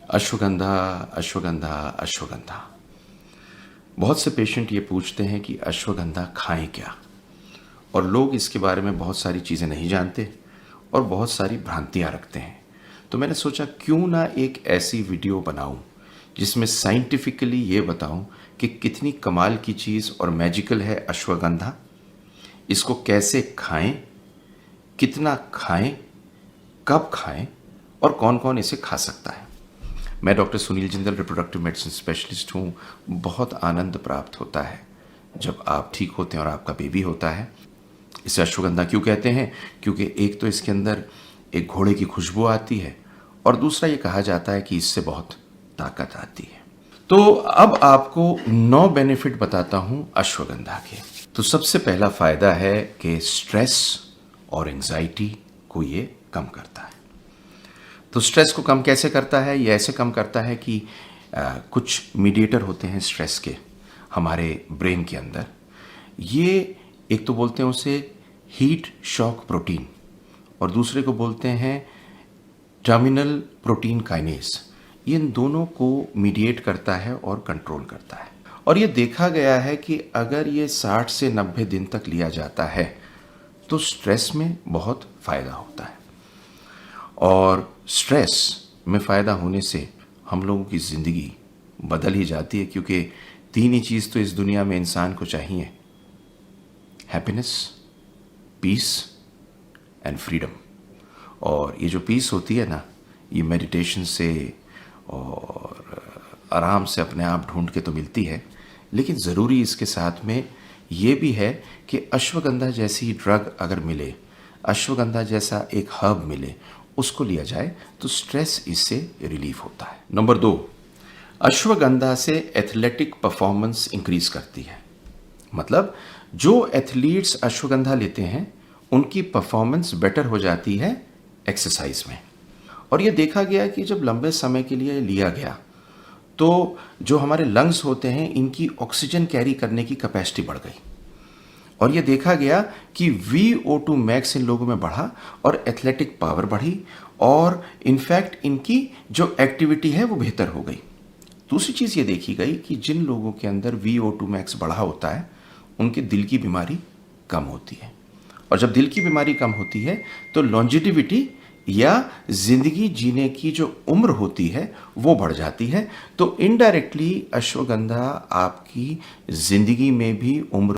अश्वगंधा, अश्वगंधा, अश्वगंधा। बहुत से पेशेंट ये पूछते हैं कि अश्वगंधा खाएं क्या, और लोग इसके बारे में बहुत सारी चीज़ें नहीं जानते और बहुत सारी भ्रांतियाँ रखते हैं। तो मैंने सोचा क्यों ना एक ऐसी वीडियो बनाऊं जिसमें साइंटिफिकली ये बताऊं कि कितनी कमाल की चीज़ और मैजिकल है अश्वगंधा, इसको कैसे खाएं, कितना खाएं, कब खाएं और कौन कौन इसे खा सकता है। मैं doctor Sunil Jindal, reproductive medicine specialist हूँ। बहुत आनंद प्राप्त होता है जब आप ठीक होते हैं और आपका बेबी होता है। इसे अश्वगंधा क्यों कहते हैं? क्योंकि एक तो इसके अंदर एक घोड़े की खुशबू आती है और दूसरा ये कहा जाता है कि इससे बहुत ताकत आती है। तो अब आपको 9 बेनिफिट बताता हूं अश्वगंधा के। तो सबसे पहला फायदा है कि स्ट्रेस और एंजाइटी को ये कम करता है। तो स्ट्रेस को कम कैसे करता है? ये ऐसे कम करता है कि कुछ मीडिएटर होते हैं स्ट्रेस के हमारे ब्रेन के अंदर। ये एक तो बोलते हैं उसे हीट शॉक प्रोटीन और दूसरे को बोलते हैं टर्मिनल प्रोटीन काइनेज। इन दोनों को मीडिएट करता है और कंट्रोल करता है। और ये देखा गया है कि अगर ये 60 से 90 दिन तक लिया जाता है तो स्ट्रेस में बहुत फ़ायदा होता है। और स्ट्रेस में फ़ायदा होने से हम लोगों की ज़िंदगी बदल ही जाती है, क्योंकि 3 ही चीज़ तो इस दुनिया में इंसान को चाहिए: हैप्पीनेस, पीस एंड फ्रीडम। और ये जो पीस होती है ना, ये मेडिटेशन से और आराम से अपने आप ढूंढ के तो मिलती है, लेकिन ज़रूरी इसके साथ में ये भी है कि अश्वगंधा जैसी ड्रग अगर मिले, अश्वगंधा जैसा एक हर्ब मिले, उसको लिया जाए तो स्ट्रेस इससे रिलीफ होता है। नंबर 2, अश्वगंधा से एथलेटिक परफॉर्मेंस इंक्रीज करती है। मतलब जो एथलीट्स अश्वगंधा लेते हैं उनकी परफॉर्मेंस बेटर हो जाती है एक्सरसाइज में। और ये देखा गया कि जब लंबे समय के लिए लिया गया तो जो हमारे लंग्स होते हैं इनकी ऑक्सीजन कैरी करने की कैपेसिटी बढ़ गई। और ये देखा गया कि VO2 मैक्स इन लोगों में बढ़ा और एथलेटिक पावर बढ़ी और इनफैक्ट इनकी जो एक्टिविटी है वो बेहतर हो गई। दूसरी चीज़ ये देखी गई कि जिन लोगों के अंदर VO2 मैक्स बढ़ा होता है उनके दिल की बीमारी कम होती है। और जब दिल की बीमारी कम होती है तो लॉन्जिटिविटी या ज़िंदगी जीने की जो उम्र होती है वो बढ़ जाती है। तो इनडायरेक्टली अश्वगंधा आपकी ज़िंदगी में भी उम्र